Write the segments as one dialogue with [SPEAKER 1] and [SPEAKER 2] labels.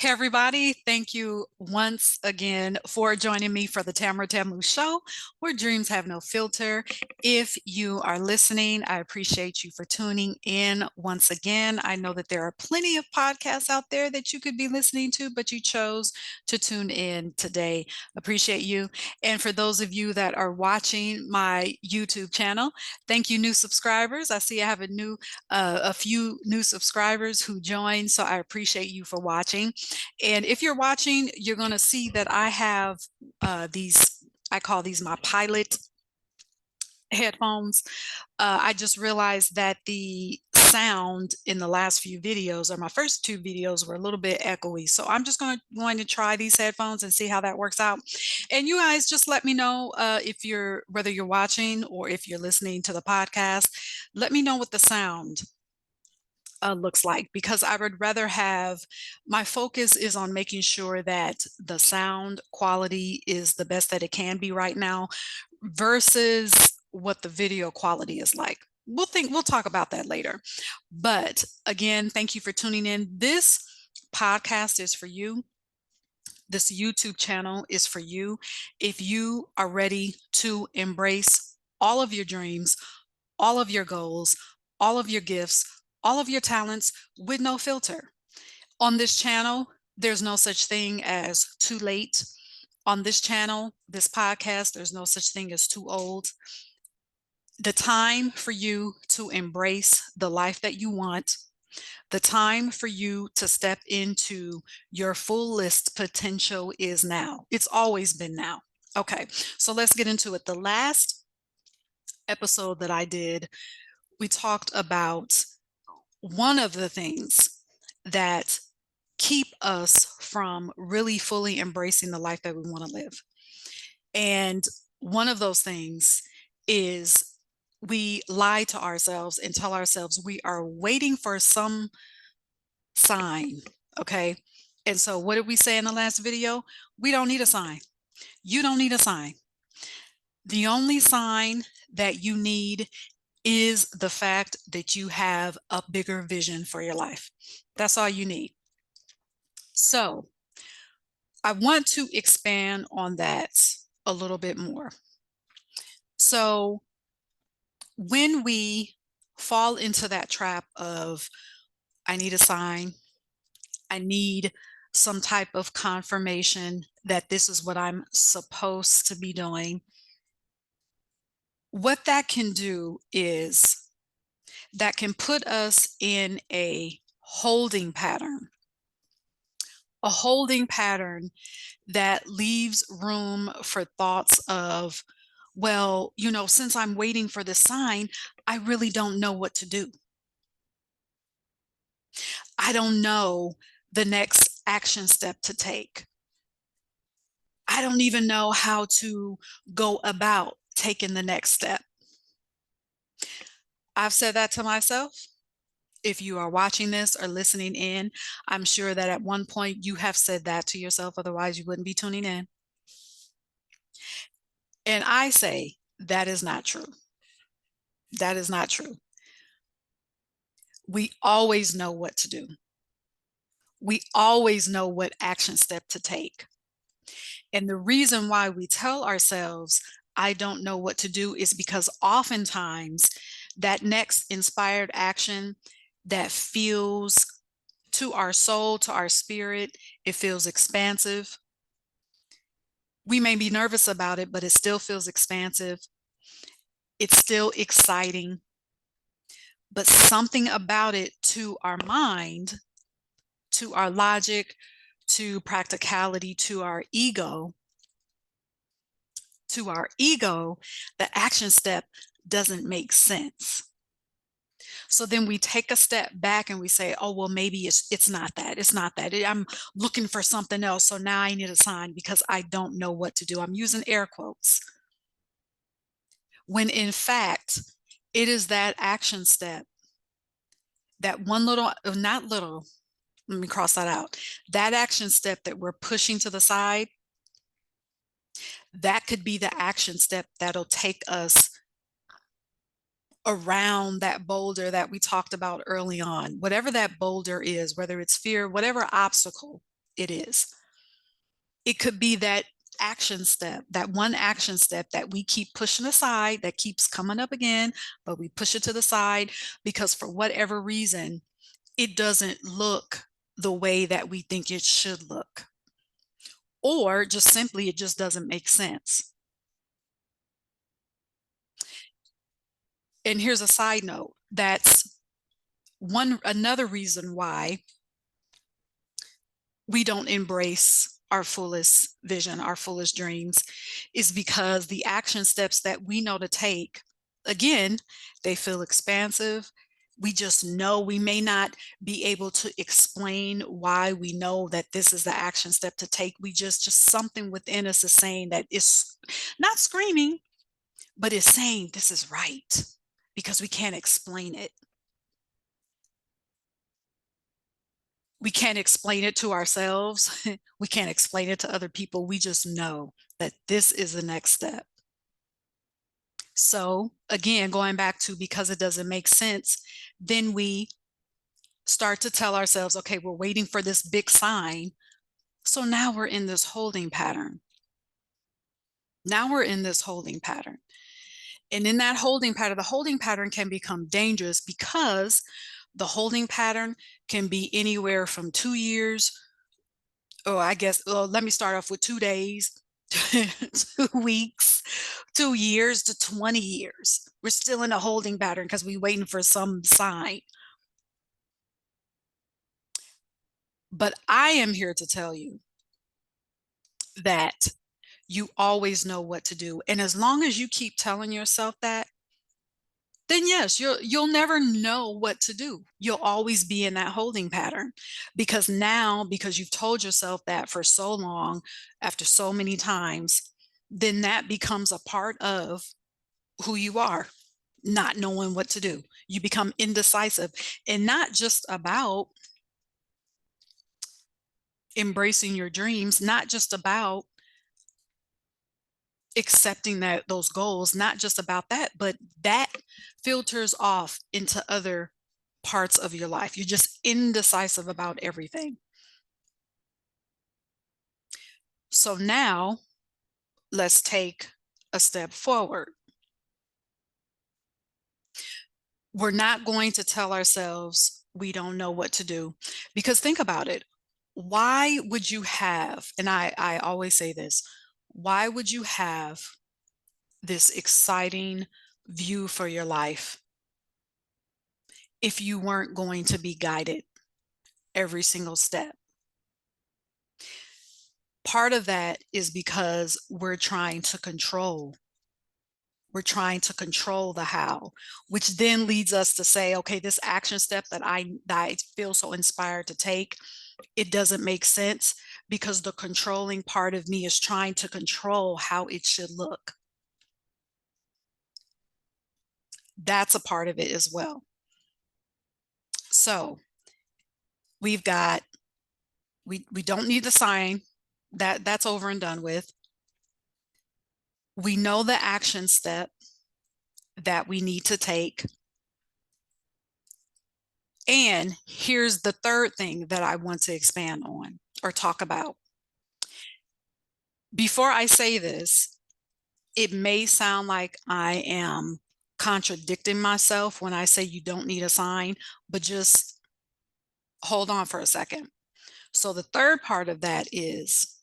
[SPEAKER 1] Hey, everybody. Thank you once again for joining me for the Tamara Tamu show, where dreams have no filter. If you are listening, I appreciate you for tuning in once again. I know that there are plenty of podcasts out there that you could be listening to, but you chose to tune in today. Appreciate you. And for those of you that are watching my YouTube channel, thank you, new subscribers. I see I have a few new subscribers who joined, so I appreciate you for watching. And if you're watching, you're going to see that I have I call these my pilot headphones. I just realized that the sound in the last few videos, or my first two videos, were a little bit echoey. So I'm just going to try these headphones and see how that works out. And you guys just let me know if whether you're watching or if you're listening to the podcast, let me know what the sound looks like, because I would rather have my focus is on making sure that the sound quality is the best that it can be right now versus what the video quality is like. We'll talk about that later. But again, thank you for tuning in. This podcast is for you. This YouTube channel is for you. If you are ready to embrace all of your dreams, all of your goals, all of your gifts, all of your talents with no filter. On this channel, there's no such thing as too late. On this channel, this podcast, there's no such thing as too old. The time for you to embrace the life that you want, the time for you to step into your fullest potential is now. It's always been now. Okay, so let's get into it. The last episode that I did, we talked about one of the things that keep us from really fully embracing the life that we want to live. And one of those things is we lie to ourselves and tell ourselves we are waiting for some sign. Okay. And so, what did we say in the last video? We don't need a sign. You don't need a sign. The only sign that you need is the fact that you have a bigger vision for your life. That's all you need. So, I want to expand on that a little bit more. So, when we fall into that trap of, I need a sign, I need some type of confirmation that this is what I'm supposed to be doing, what that can do is that can put us in a holding pattern that leaves room for thoughts of, well, since I'm waiting for the sign, I really don't know what to do. I don't know the next action step to take. I don't even know how to go about taking the next step. I've said that to myself. If you are watching this or listening in, I'm sure that at one point you have said that to yourself, otherwise you wouldn't be tuning in. And I say that is not true. That is not true. We always know what to do. We always know what action step to take. And the reason why we tell ourselves, I don't know what to do, is because oftentimes that next inspired action that feels to our soul, to our spirit, it feels expansive. We may be nervous about it, but it still feels expansive. It's still exciting. But something about it, to our mind, to our logic, to practicality, to our ego, the action step doesn't make sense. So then we take a step back and we say, oh, well, maybe it's not that. It's not that. I'm looking for something else. So now I need a sign because I don't know what to do. I'm using air quotes. When in fact, it is that action step, that one little, not little, let me cross that out. That action step that we're pushing to the side, that could be the action step that'll take us around that boulder that we talked about early on. Whatever that boulder is, whether it's fear, whatever obstacle, it is. It could be that action step, that one action step that we keep pushing aside, that keeps coming up again, but we push it to the side because for whatever reason, it doesn't look the way that we think it should look. Or just simply, it just doesn't make sense. And here's a side note, that's another reason why we don't embrace our fullest vision, our fullest dreams, is because the action steps that we know to take, again, they feel expansive. We just know we may not be able to explain why we know that this is the action step to take. We just something within us is saying that it's not screaming, but it's saying this is right because we can't explain it. We can't explain it to ourselves. We can't explain it to other people. We just know that this is the next step. So again, going back to because it doesn't make sense, then we start to tell ourselves, okay, we're waiting for this big sign. So now we're in this holding pattern. Now we're in this holding pattern. And in that holding pattern, the holding pattern can become dangerous because the holding pattern can be anywhere from 2 years. Oh, I guess, well, let me start off with 2 days, 2 weeks, 2 years to 20 years. We're still in a holding pattern because we're waiting for some sign. But I am here to tell you that you always know what to do. And as long as you keep telling yourself that, then yes, you'll never know what to do. You'll always be in that holding pattern because now, because you've told yourself that for so long, after so many times, then that becomes a part of who you are, not knowing what to do. You become indecisive, and not just about embracing your dreams, not just about accepting that those goals, not just about that, but that filters off into other parts of your life. You're just indecisive about everything. So now let's take a step forward. We're not going to tell ourselves we don't know what to do because think about it. Why would you have, and I always say this, why would you have this exciting view for your life if you weren't going to be guided every single step? Part of that is because we're trying to control. We're trying to control the how, which then leads us to say, okay, this action step that I feel so inspired to take, it doesn't make sense because the controlling part of me is trying to control how it should look. That's a part of it as well. So we've got, we don't need the sign, that's over and done with. We know the action step that we need to take. And here's the third thing that I want to expand on or talk about. Before I say this, it may sound like I am contradicting myself when I say you don't need a sign, but just hold on for a second. So the third part of that is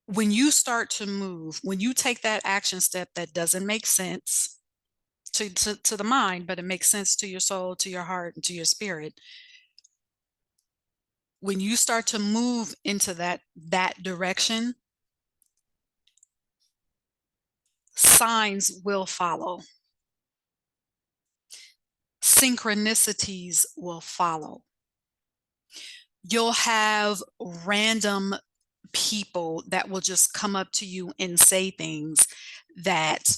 [SPEAKER 1] when you start to move, when you take that action step that doesn't make sense to the mind, but it makes sense to your soul, to your heart, and to your spirit. When you start to move into that direction, signs will follow. Synchronicities will follow. You'll have random people that will just come up to you and say things that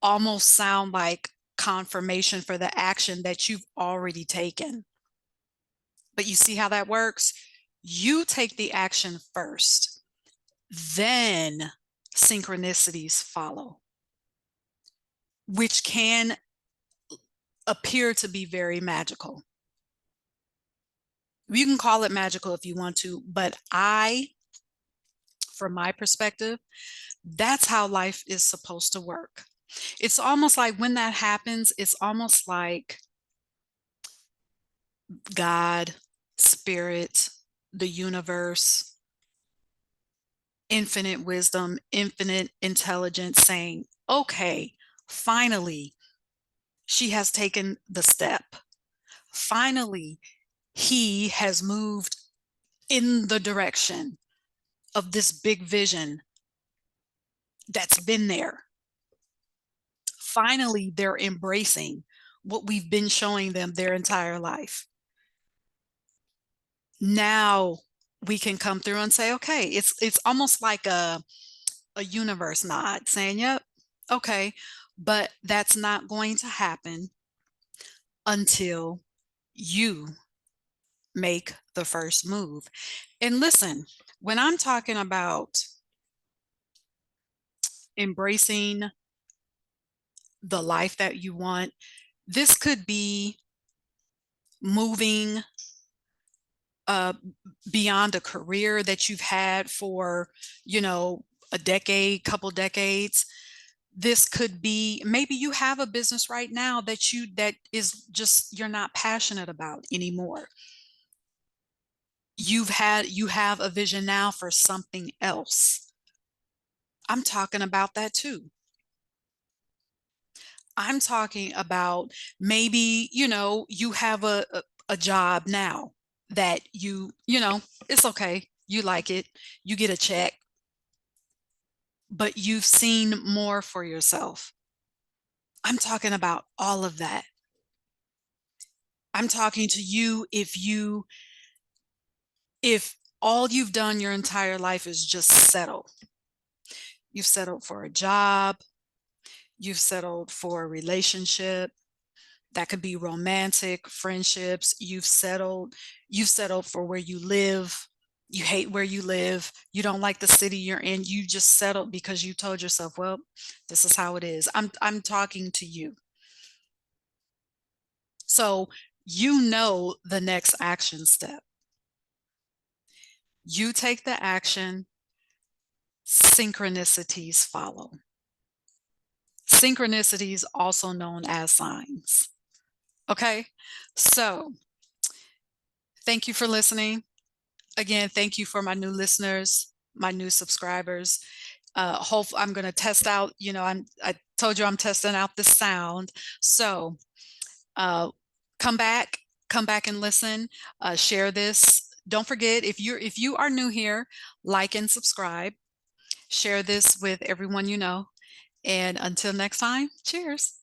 [SPEAKER 1] almost sound like confirmation for the action that you've already taken. But you see how that works? You take the action first, then synchronicities follow, which can appear to be very magical. You can call it magical if you want to, but from my perspective, that's how life is supposed to work. It's almost like when that happens, it's almost like God, spirit, the universe, infinite wisdom, infinite intelligence saying, okay, finally, she has taken the step. Finally, he has moved in the direction of this big vision that's been there. Finally, they're embracing what we've been showing them their entire life. Now we can come through and say, okay, it's almost like a universe nod saying, yep, okay, but that's not going to happen until you make the first move. And listen, when I'm talking about embracing the life that you want, this could be moving uh, beyond a career that you've had for, you know, a decade, couple decades. This could be, maybe you have a business right now that is just, you're not passionate about anymore. You have a vision now for something else. I'm talking about that too. I'm talking about, maybe, you know, you have a job now that you know, it's okay. You like it. You get a check, but you've seen more for yourself. I'm talking about all of that. I'm talking to you, if all you've done your entire life is just settle. You've settled for a job, you've settled for a relationship, that could be romantic, friendships, you've settled for where you live. You hate where you live, you don't like the city you're in, you just settled because you told yourself, well, this is how it is. I'm talking to you. So you know the next action step. You take the action, synchronicities follow. Synchronicities, also known as signs. Okay, so thank you for listening. Again, thank you for my new listeners, my new subscribers. Hope I'm going to test out, you know, I told you I'm testing out the sound. So uh, come back, come back and listen, share this. Don't forget, if you are new here, like and subscribe, share this with everyone you know. And until next time, cheers.